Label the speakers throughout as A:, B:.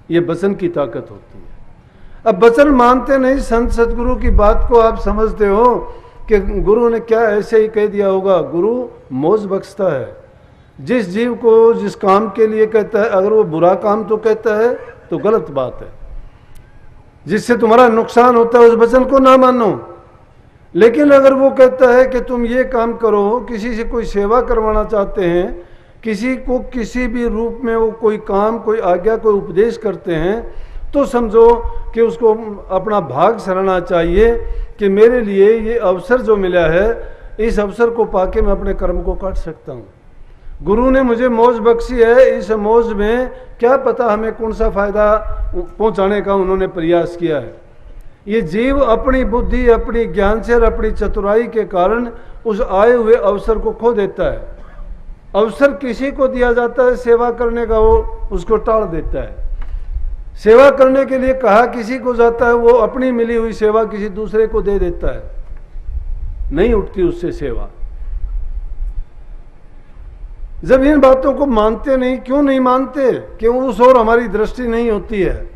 A: ये वचन की ताकत होती है। अब वचन मानते नहीं, संत सतगुरु की बात को आप समझते हो कि गुरु ने क्या ऐसे ही कह दिया होगा। गुरु मौज बख्शता है जिस जीव को जिस काम के लिए कहता है। अगर वो बुरा काम तो कहता है तो गलत बात है, जिससे तुम्हारा नुकसान होता है उस वचन को ना मानो। लेकिन अगर वो कहता है कि तुम ये काम करो, किसी से कोई सेवा करवाना चाहते हैं, किसी को किसी भी रूप में वो कोई काम, कोई आज्ञा, कोई उपदेश करते हैं, तो समझो कि उसको अपना भाग सराहना चाहिए कि मेरे लिए ये अवसर जो मिला है, इस अवसर को पाके मैं अपने कर्म को काट सकता हूँ। गुरु ने मुझे मौज बख्शी है, इस मौज में क्या पता हमें कौन सा फायदा पहुँचाने का उन्होंने प्रयास किया है। ये जीव अपनी बुद्धि, अपनी ज्ञान से और अपनी चतुराई के कारण उस आए हुए अवसर को खो देता है। अवसर किसी को दिया जाता है सेवा करने का, वो उसको टाल देता है। सेवा करने के लिए कहा किसी को जाता है, वो अपनी मिली हुई सेवा किसी दूसरे को दे देता है, नहीं उठती उससे सेवा। जब इन बातों को मानते नहीं, क्यों नहीं मानते? क्यों उस ओर हमारी दृष्टि नहीं होती है।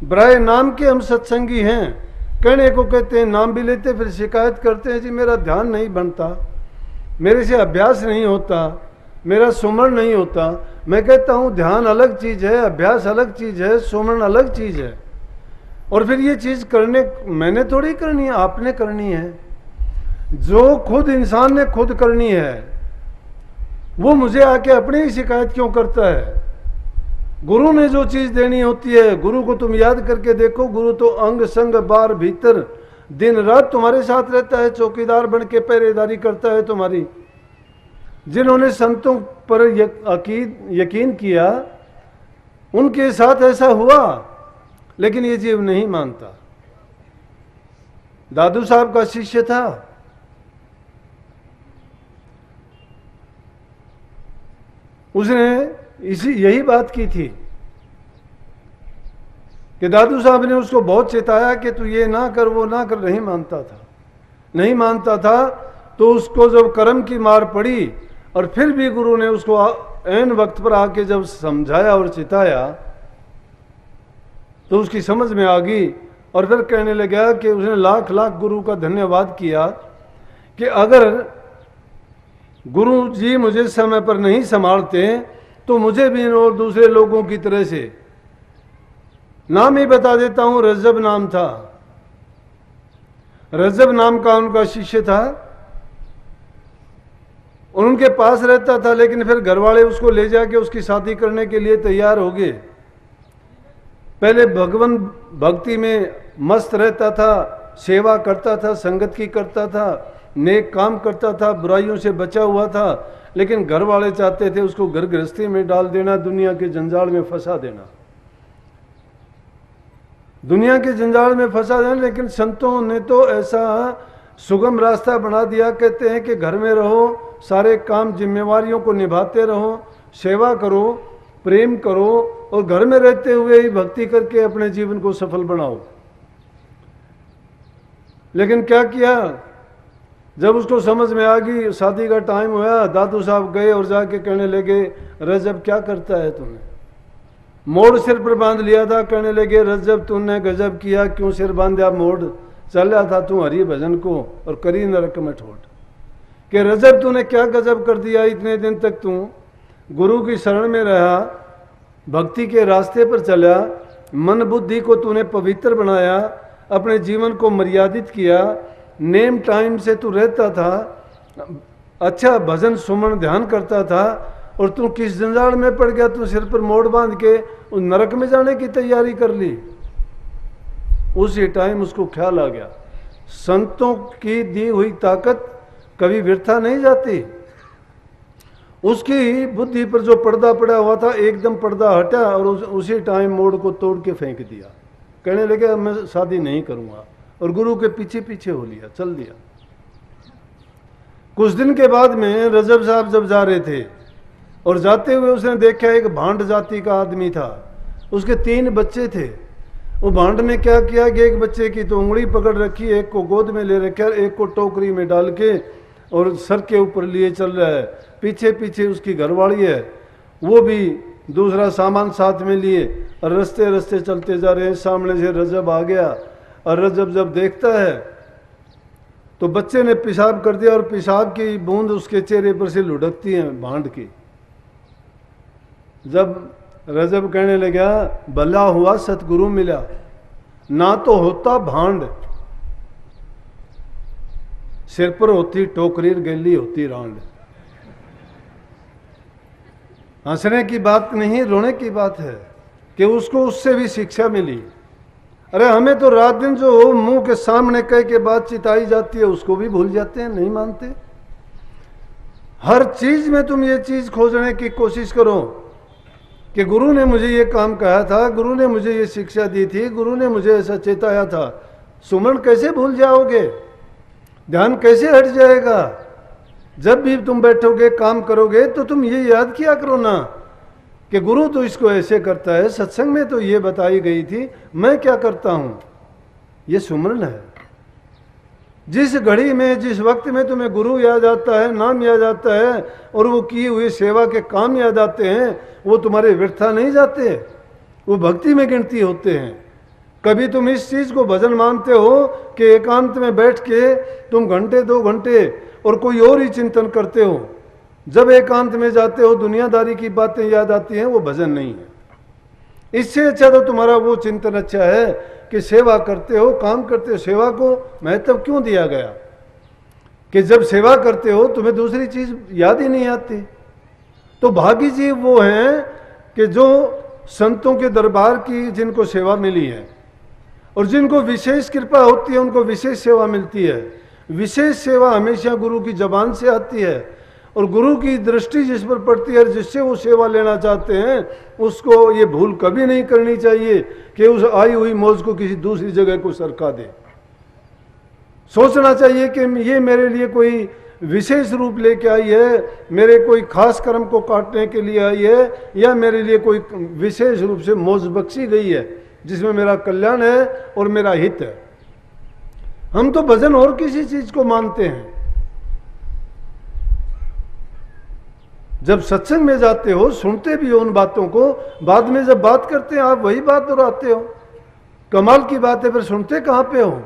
A: बराए नाम के हम सत्संगी हैं, कहने को कहते हैं, नाम भी लेते, फिर शिकायत करते हैं जी मेरा ध्यान नहीं बनता, मेरे से अभ्यास नहीं होता, मेरा सुमरण नहीं होता। मैं कहता हूँ ध्यान अलग चीज है, अभ्यास अलग चीज है, सुमरण अलग चीज है। और फिर ये चीज करने मैंने थोड़ी करनी है, आपने करनी है। जो खुद इंसान ने खुद करनी है, वो मुझे आके अपनी ही शिकायत क्यों करता है? गुरु ने जो चीज देनी होती है, गुरु को तुम याद करके देखो, गुरु तो अंग संग बार भीतर दिन रात तुम्हारे साथ रहता है, चौकीदार बन के पहरेदारी करता है तुम्हारी। जिन्होंने संतों पर यकीन किया उनके साथ ऐसा हुआ, लेकिन ये जीव नहीं मानता। दादू साहब का शिष्य था, उसने यही बात की थी कि दादू साहब ने उसको बहुत चेताया कि तू ये ना कर, वो ना कर, नहीं मानता था। तो उसको जब कर्म की मार पड़ी और फिर भी गुरु ने उसको ऐन वक्त पर आके जब समझाया और चिताया, तो उसकी समझ में आ गई। और फिर कहने लगा कि उसने लाख लाख गुरु का धन्यवाद किया कि अगर गुरु जी मुझे समय पर नहीं संभालते तो मुझे भी और दूसरे लोगों की तरह से, नाम ही बता देता हूं, रजब नाम था, रजब नाम का उनका शिष्य था और उनके पास रहता था। लेकिन फिर घर वाले उसको ले जाके उसकी शादी करने के लिए तैयार हो गए। पहले भगवान भक्ति में मस्त रहता था, सेवा करता था, संगत की करता था, नेक काम करता था, बुराइयों से बचा हुआ था। लेकिन घर वाले चाहते थे उसको घर गृहस्थी में डाल देना, दुनिया के जंजाल में फंसा देना, दुनिया के जंजाल में फंसा देना। लेकिन संतों ने तो ऐसा सुगम रास्ता बना दिया, कहते हैं कि घर में रहो, सारे काम जिम्मेवारियों को निभाते रहो, सेवा करो, प्रेम करो और घर में रहते हुए ही भक्ति करके अपने जीवन को सफल बनाओ। लेकिन क्या किया, जब उसको समझ में आ गई, शादी का टाइम हुआ, दादू साहब गए और जाके कहने लगे, रजब क्या करता है तूने? मोड़ सिर पर बांध लिया था, कहने लगे, रजब तूने गजब किया, क्यों सिर बांधा? मोड़ चल रहा था तू हरि भजन को और करी नरक में ठोट। कि रजब तूने क्या गजब कर दिया, इतने दिन तक तू गुरु की शरण में रहा, भक्ति के रास्ते पर चला, मन बुद्धि को तूने पवित्र बनाया, अपने जीवन को मर्यादित किया, नेम टाइम से तू रहता था, अच्छा भजन सुमन ध्यान करता था, और तू किस जंजाल में पड़ गया? तू सिर पर मोड़ बांध के उस नरक में जाने की तैयारी कर ली। उसी टाइम उसको ख्याल आ गया, संतों की दी हुई ताकत कभी व्यर्था नहीं जाती। उसकी बुद्धि पर जो पर्दा पड़ा हुआ था, एकदम पर्दा हटा और उसी टाइम मोड़ को तोड़ के फेंक दिया। कहने लगे मैं शादी नहीं करूंगा, और गुरु के पीछे पीछे हो लिया, चल दिया। कुछ दिन के बाद में रजब साहब जब जा रहे थे और जाते हुए उसने देखा एक भांड जाति का आदमी था, उसके 3 बच्चे थे। वो भांड ने क्या किया कि एक बच्चे की तो उंगली पकड़ रखी, एक को गोद में ले रखा, एक को टोकरी में डाल के और सर के ऊपर लिए चल रहा है। पीछे पीछे उसकी घरवाली है, वो भी दूसरा सामान साथ में लिए और रास्ते रास्ते चलते जा रहे हैं। सामने से रजब आ गया और रजब जब देखता है तो बच्चे ने पेशाब कर दिया और पेशाब की बूंद उसके चेहरे पर से लुढ़कती है भांड की। जब रजब कहने लगा भला हुआ सतगुरु मिला, ना तो होता भांड, सिर पर होती टोकरी, गली होती रांड। हंसने की बात नहीं, रोने की बात है कि उसको उससे भी शिक्षा मिली। अरे हमें तो रात दिन जो मुंह के सामने कह के बात चिताई जाती है उसको भी भूल जाते हैं, नहीं मानते। हर चीज में तुम ये चीज खोजने की कोशिश करो कि गुरु ने मुझे ये काम कहा था, गुरु ने मुझे ये शिक्षा दी थी, गुरु ने मुझे ऐसा चेताया था। सुमन कैसे भूल जाओगे, ध्यान कैसे हट जाएगा। जब भी तुम बैठोगे काम करोगे तो तुम ये याद किया करो ना कि गुरु तो इसको ऐसे करता है, सत्संग में तो ये बताई गई थी, मैं क्या करता हूं। ये सुमरन है। जिस घड़ी में, जिस वक्त में तुम्हें गुरु याद आता है, नाम याद आता है और वो किए हुए सेवा के काम याद आते हैं, वो तुम्हारे व्यर्था नहीं जाते, वो भक्ति में गिनती होते हैं। कभी तुम इस चीज को भजन मानते हो कि एकांत में बैठ के तुम घंटे 2 घंटे और कोई और ही चिंतन करते हो, जब एकांत में जाते हो दुनियादारी की बातें याद आती हैं, वो भजन नहीं है। इससे अच्छा तो तुम्हारा वो चिंतन अच्छा है कि सेवा करते हो, काम करते हो। सेवा को महत्व क्यों दिया गया कि जब सेवा करते हो तुम्हें दूसरी चीज याद ही नहीं आती। तो भागी जीव वो हैं कि जो संतों के दरबार की जिनको सेवा मिली है और जिनको विशेष कृपा होती है उनको विशेष सेवा मिलती है। विशेष सेवा हमेशा गुरु की जबान से आती है और गुरु की दृष्टि जिस पर पड़ती है, जिससे वो सेवा लेना चाहते हैं, उसको ये भूल कभी नहीं करनी चाहिए कि उस आई हुई मौज को किसी दूसरी जगह को सरका दे। सोचना चाहिए कि ये मेरे लिए कोई विशेष रूप लेके आई है, मेरे कोई खास कर्म को काटने के लिए आई है, या मेरे लिए कोई विशेष रूप से मौज बख्शी गई है जिसमें मेरा कल्याण है और मेरा हित है। हम तो भजन और किसी चीज को मानते हैं। जब सत्संग में जाते हो, सुनते भी हो उन बातों को, बाद में जब बात करते हैं आप वही बात दोहराते हो। कमाल की बात है, फिर सुनते कहां पे हो?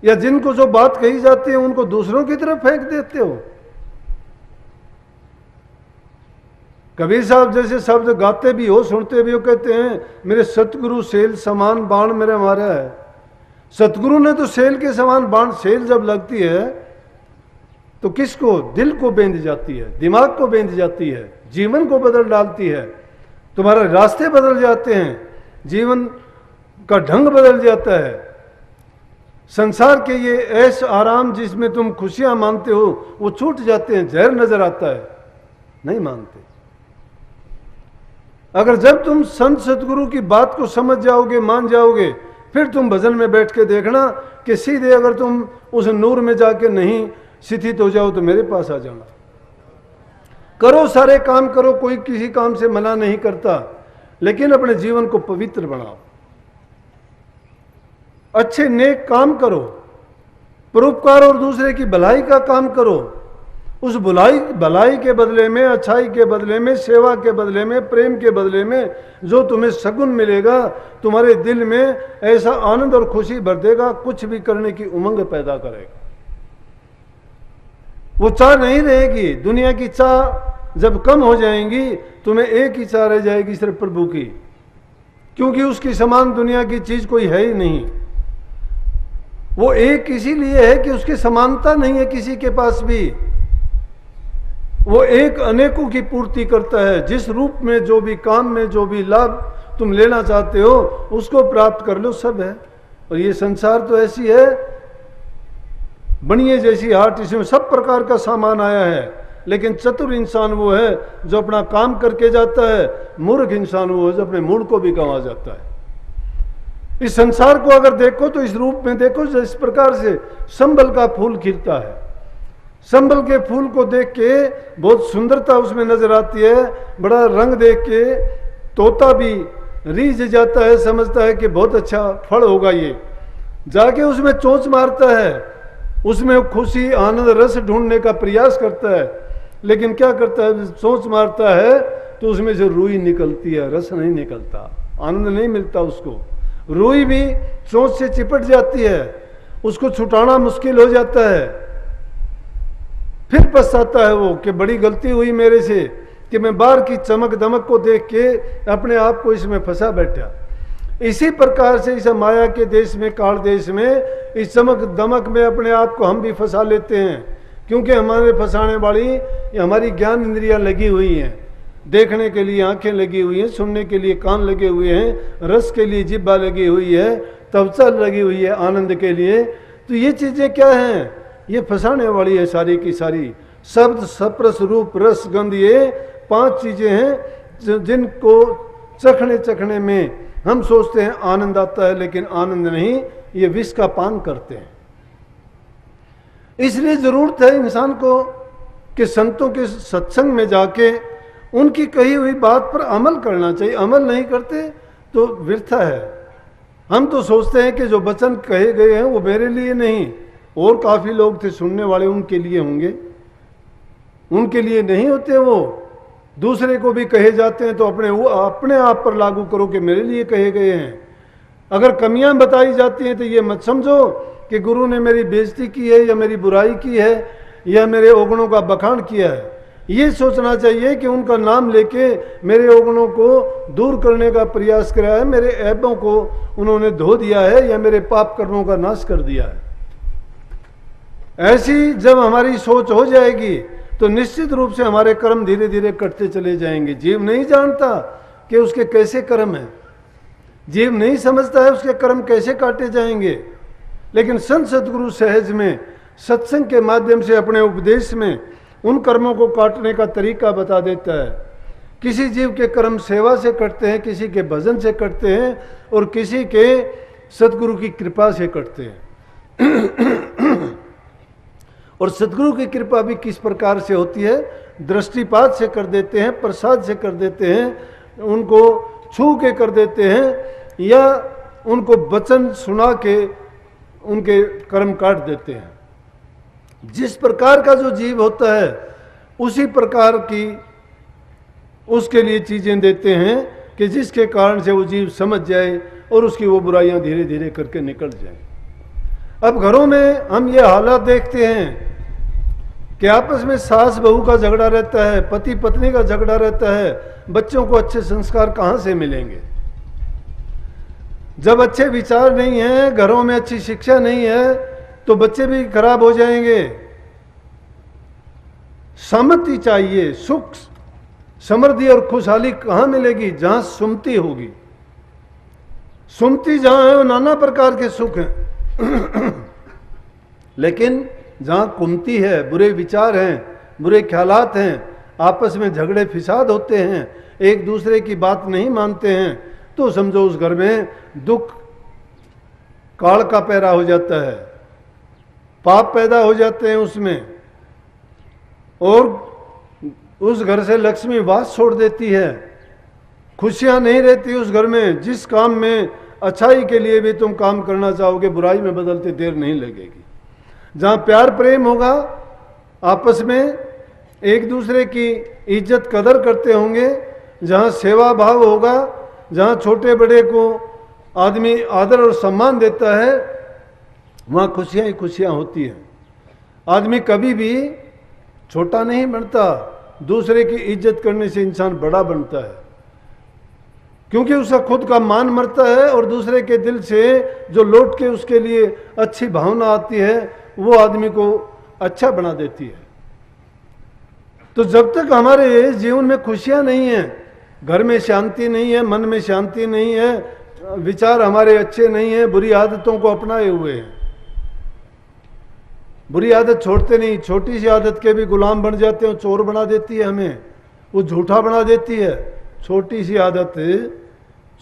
A: या जिनको जो बात कही जाती है उनको दूसरों की तरफ फेंक देते हो। कबीर साहब जैसे शब्द गाते भी हो, सुनते भी हो, कहते हैं मेरे सतगुरु सेल समान बाण मेरे मारा है। सतगुरु ने तो सेल के समान बाण, सेल जब लगती है तो किसको? दिल को बेंध जाती है, दिमाग को बेंध जाती है, जीवन को बदल डालती है, तुम्हारे रास्ते बदल जाते हैं, जीवन का ढंग बदल जाता है। संसार के ये ऐश आराम जिसमें तुम खुशियां मानते हो वो छूट जाते हैं, जहर नजर आता है, नहीं मानते। अगर जब तुम संत सतगुरु की बात को समझ जाओगे, मान जाओगे, फिर तुम भजन में बैठ के देखना कि सीधे अगर तुम उस नूर में जाके नहीं स्थित हो जाओ तो मेरे पास आ जाना। करो, सारे काम करो, कोई किसी काम से मना नहीं करता, लेकिन अपने जीवन को पवित्र बनाओ, अच्छे नेक काम करो, परोपकार और दूसरे की भलाई का काम करो। उस भलाई के बदले में, अच्छाई के बदले में, सेवा के बदले में, प्रेम के बदले में जो तुम्हें सगुन मिलेगा, तुम्हारे दिल में ऐसा आनंद और खुशी भर देगा, कुछ भी करने की उमंग पैदा करेगा। वो चाह नहीं रहेगी। दुनिया की चाह जब कम हो जाएंगी, तुम्हें एक ही चाह रह जाएगी, सिर्फ प्रभु की, क्योंकि उसकी समान दुनिया की चीज कोई है ही नहीं। वो एक इसीलिए है कि उसकी समानता नहीं है किसी के पास भी। वो एक अनेकों की पूर्ति करता है। जिस रूप में, जो भी काम में, जो भी लाभ तुम लेना चाहते हो उसको प्राप्त कर लो, सब है। और ये संसार तो ऐसी है, बनिए जैसी हाट, इसमें सब प्रकार का सामान आया है, लेकिन चतुर इंसान वो है जो अपना काम करके जाता है, मूर्ख इंसान वो है जो अपने मूड को भी गंवा जाता है। इस संसार को अगर देखो तो इस रूप में देखो, जिस प्रकार से संबल का फूल खिलता है, संबल के फूल को देख के बहुत सुंदरता उसमें नजर आती है, बड़ा रंग देख के तोता भी रीझ जाता है, समझता है कि बहुत अच्छा फल होगा ये, जाके उसमें चोंच मारता है, उसमें खुशी आनंद रस ढूंढने का प्रयास करता है, लेकिन क्या करता है? चोंच मारता है तो उसमें से रूई निकलती है, रस नहीं निकलता, आनंद नहीं मिलता उसको। रूई भी चोंच से चिपट जाती है, उसको छुटाना मुश्किल हो जाता है। फिर पछताता है वो कि बड़ी गलती हुई मेरे से कि मैं बाहर की चमक दमक को देख के अपने आप को इसमें फंसा बैठा। इसी प्रकार से इस माया के देश में, काल देश में, इस चमक दमक में अपने आप को हम भी फंसा लेते हैं, क्योंकि हमारे फंसाने वाली हमारी ज्ञान इंद्रियां लगी हुई हैं। देखने के लिए आंखें लगी हुई हैं, सुनने के लिए कान लगे हुए हैं, रस के लिए जिह्वा लगी हुई है, त्वचा लगी हुई है आनंद के लिए। तो ये चीजें क्या हैं? ये फंसाने वाली है सारी की सारी। शब्द, स्पर्श, रूप, रस, गंध, ये 5 चीजें हैं जिनको चखने में हम सोचते हैं आनंद आता है, लेकिन आनंद नहीं, ये विष का पान करते हैं। इसलिए जरूरत है इंसान को कि संतों के सत्संग में जाके उनकी कही हुई बात पर अमल करना चाहिए। अमल नहीं करते तो व्यर्थ है। हम तो सोचते हैं कि जो वचन कहे गए हैं वो मेरे लिए नहीं, और काफी लोग थे सुनने वाले, उनके लिए होंगे। उनके लिए नहीं होते वो, दूसरे को भी कहे जाते हैं तो अपने आप पर लागू करो कि मेरे लिए कहे गए हैं। अगर कमियां बताई जाती हैं तो ये मत समझो कि गुरु ने मेरी बेइज्जती की है या मेरी बुराई की है या मेरे अवगुणों का बखान किया है। ये सोचना चाहिए कि उनका नाम लेके मेरे अवगुणों को दूर करने का प्रयास करा है, मेरे ऐबों को उन्होंने धो दिया है या मेरे पाप कर्मों का नाश कर दिया है। ऐसी जब हमारी सोच हो जाएगी तो निश्चित रूप से हमारे कर्म धीरे धीरे कटते चले जाएंगे। जीव नहीं जानता कि उसके कैसे कर्म हैं, जीव नहीं समझता है उसके कर्म कैसे काटे जाएंगे, लेकिन संत सद्गुरु सहज में सत्संग के माध्यम से अपने उपदेश में उन कर्मों को काटने का तरीका बता देता है। किसी जीव के कर्म सेवा से कटते हैं, किसी के भजन से कटते हैं और किसी के सद्गुरु की कृपा से कटते हैं। और सद्गुरु की कृपा भी किस प्रकार से होती है? दृष्टिपात से कर देते हैं, प्रसाद से कर देते हैं, उनको छू के कर देते हैं, या उनको वचन सुना के उनके कर्म काट देते हैं। जिस प्रकार का जो जीव होता है उसी प्रकार की उसके लिए चीजें देते हैं कि जिसके कारण से वो जीव समझ जाए और उसकी वो बुराइयां धीरे धीरे करके निकल जाए। अब घरों में हम ये हालात देखते हैं कि आपस में सास बहू का झगड़ा रहता है, पति पत्नी का झगड़ा रहता है। बच्चों को अच्छे संस्कार कहां से मिलेंगे? जब अच्छे विचार नहीं है, घरों में अच्छी शिक्षा नहीं है, तो बच्चे भी खराब हो जाएंगे। सम्मति चाहिए। सुख, समृद्धि और खुशहाली कहां मिलेगी? जहां सुमति होगी। सुमति जहां है वो नाना प्रकार के सुख हैं। लेकिन जहां कुमति है, बुरे विचार हैं, बुरे ख्यालात हैं, आपस में झगड़े फिसाद होते हैं, एक दूसरे की बात नहीं मानते हैं, तो समझो उस घर में दुख काल का पैरा हो जाता है, पाप पैदा हो जाते हैं उसमें, और उस घर से लक्ष्मी वास छोड़ देती है। खुशियां नहीं रहती उस घर में। जिस काम में अच्छाई के लिए भी तुम काम करना चाहोगे, बुराई में बदलते देर नहीं लगेगी। जहां प्यार प्रेम होगा, आपस में एक दूसरे की इज्जत कदर करते होंगे, जहां सेवा भाव होगा, जहां छोटे बड़े को आदमी आदर और सम्मान देता है, वहां खुशियां ही खुशियां होती हैं। आदमी कभी भी छोटा नहीं बनता, दूसरे की इज्जत करने से इंसान बड़ा बनता है, क्योंकि उसका खुद का मान मरता है और दूसरे के दिल से जो लौट के उसके लिए अच्छी भावना आती है वो आदमी को अच्छा बना देती है। तो जब तक हमारे जीवन में खुशियां नहीं है, घर में शांति नहीं है, मन में शांति नहीं है, विचार हमारे अच्छे नहीं है, बुरी आदतों को अपनाए हुए हैं, बुरी आदत छोड़ते नहीं, छोटी सी आदत के भी गुलाम बन जाते हैं, चोर बना देती है हमें, वो झूठा बना देती है। छोटी सी आदत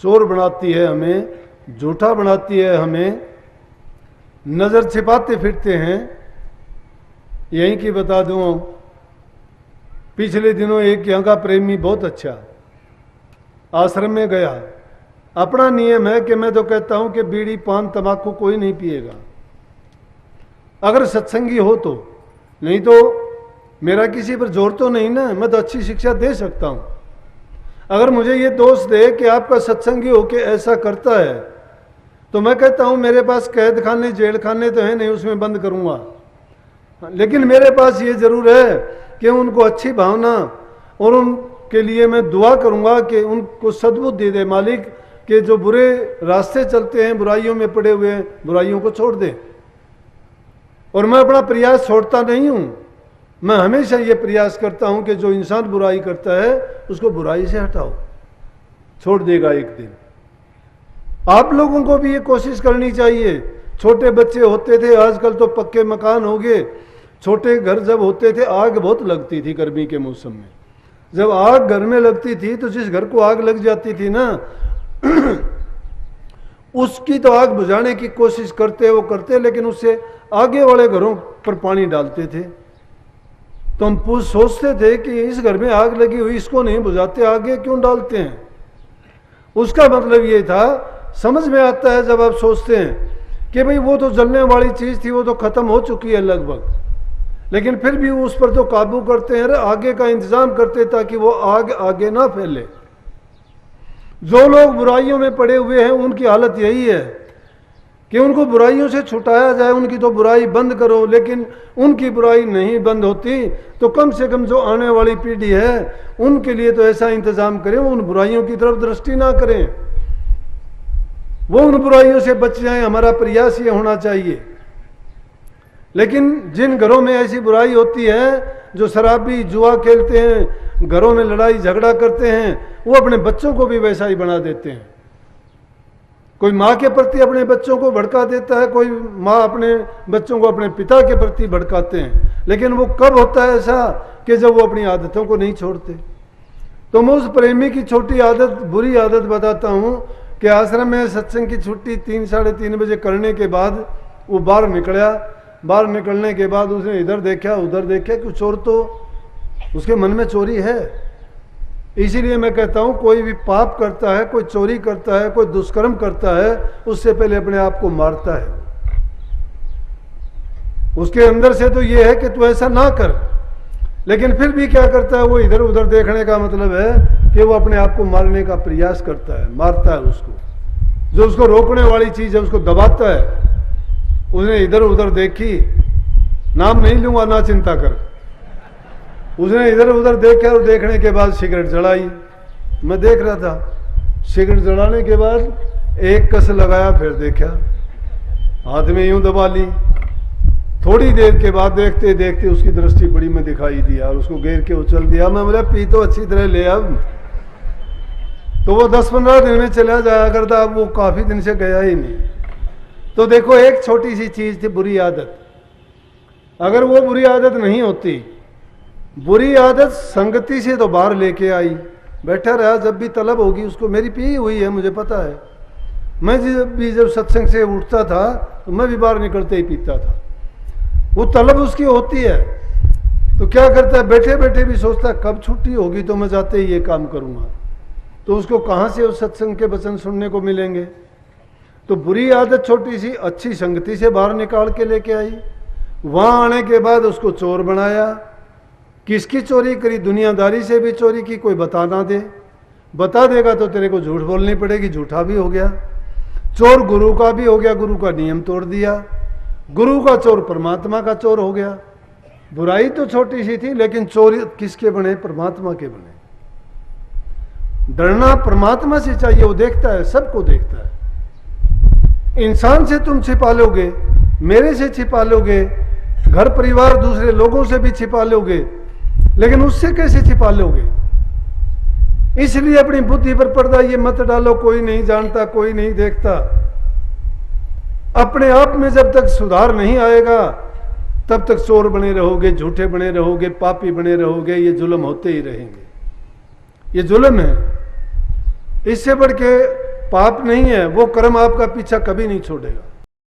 A: चोर बनाती है हमें, झूठा बनाती है हमें, नजर छिपाते फिरते हैं। यहीं की बता दूं, पिछले दिनों एक यहाँ का प्रेमी बहुत अच्छा आश्रम में गया। अपना नियम है कि मैं तो कहता हूं कि बीड़ी पान तंबाकू कोई नहीं पिएगा, अगर सत्संगी हो तो, नहीं तो मेरा किसी पर जोर तो नहीं ना, मैं तो अच्छी शिक्षा दे सकता हूं। अगर मुझे ये दोष दे कि आपका सत्संगी होके ऐसा करता है, तो मैं कहता हूं मेरे पास कैद खाने जेल खाने तो है नहीं, उसमें बंद करूंगा। लेकिन मेरे पास ये जरूर है कि उनको अच्छी भावना और उनके लिए मैं दुआ करूंगा कि उनको सद्बुद्धि दे मालिक, कि जो बुरे रास्ते चलते हैं, बुराइयों में पड़े हुए हैं, बुराइयों को छोड़ दे। और मैं अपना प्रयास छोड़ता नहीं हूं, मैं हमेशा ये प्रयास करता हूं कि जो इंसान बुराई करता है उसको बुराई से हटाओ, छोड़ देगा एक दिन। आप लोगों को भी ये कोशिश करनी चाहिए। छोटे बच्चे होते थे, आजकल तो पक्के मकान हो गए। छोटे घर जब होते थे आग बहुत लगती थी गर्मी के मौसम में। जब आग घर में लगती थी तो जिस घर को आग लग जाती थी ना उसकी तो आग बुझाने की कोशिश करते, लेकिन उससे आगे वाले घरों पर पानी डालते थे। तो हम सोचते थे कि इस घर में आग लगी हुई, इसको नहीं बुझाते, आगे क्यों डालते हैं। उसका मतलब ये था, समझ में आता है जब आप सोचते हैं कि भाई वो तो जलने वाली चीज थी, वो तो खत्म हो चुकी है लगभग, लेकिन फिर भी उस पर तो काबू करते हैं, आगे का इंतजाम करते ताकि वो आग आगे ना फैले। जो लोग बुराइयों में पड़े हुए हैं उनकी हालत यही है कि उनको बुराइयों से छुटाया जाए, उनकी तो बुराई बंद करो। लेकिन उनकी बुराई नहीं बंद होती तो कम से कम जो आने वाली पीढ़ी है उनके लिए तो ऐसा इंतजाम करें, उन बुराइयों की तरफ दृष्टि ना करें, वो उन बुराइयों से बच जाएं। हमारा प्रयास ये होना चाहिए। लेकिन जिन घरों में ऐसी बुराई होती है, जो शराबी जुआ खेलते हैं, घरों में लड़ाई झगड़ा करते हैं, वो अपने बच्चों को भी वैसा ही बना देते हैं। कोई माँ के प्रति अपने बच्चों को भड़का देता है, कोई माँ अपने बच्चों को अपने पिता के प्रति भड़काते हैं। लेकिन वो कब होता है ऐसा कि जब वो अपनी आदतों को नहीं छोड़ते। तो मैं उस प्रेमी की छोटी आदत, बुरी आदत बताता हूँ कि आश्रम में सत्संग की छुट्टी 3 साढ़े 3 बजे करने के बाद वो बाहर निकला। बाहर निकलने के बाद उसने इधर देखा उधर देखा कि चोर, तो उसके मन में चोरी है। इसीलिए मैं कहता हूं कोई भी पाप करता है, कोई चोरी करता है, कोई दुष्कर्म करता है, उससे पहले अपने आप को मारता है। उसके अंदर से तो यह है कि तू ऐसा ना कर, लेकिन फिर भी क्या करता है, वो इधर उधर देखने का मतलब है कि वो अपने आप को मारने का प्रयास करता है, मारता है उसको। जो उसको रोकने वाली चीज है उसको दबाता है। उसने इधर उधर देखी, नाम नहीं लूंगा, ना चिंता कर। उसने इधर उधर देखा और देखने के बाद सिगरेट जलाई। मैं देख रहा था, सिगरेट जलाने के बाद एक कस लगाया, फिर देखा, हाथ में यूं दबा ली। थोड़ी देर के बाद देखते देखते उसकी दृष्टि बड़ी में दिखाई दिया और उसको घेर के उछल दिया। मैं बोला पी तो अच्छी तरह ले अब। तो वो 10-15 दिन में चला जाया करता, अब वो काफी दिन से गया ही नहीं। तो देखो, एक छोटी सी चीज थी बुरी आदत। अगर वो बुरी आदत नहीं होती, बुरी आदत संगति से तो बाहर लेके आई, बैठा रहा, जब भी तलब होगी उसको। मेरी पी हुई है, मुझे पता है। मैं जब सत्संग से उठता था तो मैं भी बाहर निकलते ही पीता था। वो तलब उसकी होती है। तो क्या करता है, बैठे बैठे भी सोचता है कब छुट्टी होगी तो मैं जाते ही ये काम करूंगा। तो उसको कहां से उस सत्संग के वचन सुनने को मिलेंगे। तो बुरी आदत छोटी सी अच्छी संगति से बाहर निकाल के लेके आई। वहां आने के बाद उसको चोर बनाया। किसकी चोरी करी? दुनियादारी से भी चोरी की, कोई बता ना दे। बता देगा तो तेरे को झूठ बोलनी पड़ेगी, झूठा भी हो गया। चोर गुरु का भी हो गया, गुरु का नियम तोड़ दिया। गुरु का चोर परमात्मा का चोर हो गया। बुराई तो छोटी सी थी, लेकिन चोर किसके बने? परमात्मा के बने। डरना परमात्मा से चाहिए, वो देखता है, सबको देखता है। इंसान से तुम छिपा लोगे, मेरे से छिपा लोगे, घर परिवार दूसरे लोगों से भी छिपा लोगे, लेकिन उससे कैसे छिपा लोगे? इसलिए अपनी बुद्धि पर पर्दा ये मत डालो, कोई नहीं जानता, कोई नहीं देखता। अपने आप में जब तक सुधार नहीं आएगा तब तक चोर बने रहोगे, झूठे बने रहोगे, पापी बने रहोगे। ये जुल्म होते ही रहेंगे। ये जुल्म है, इससे बढ़ के पाप नहीं है। वो कर्म आपका पीछा कभी नहीं छोड़ेगा।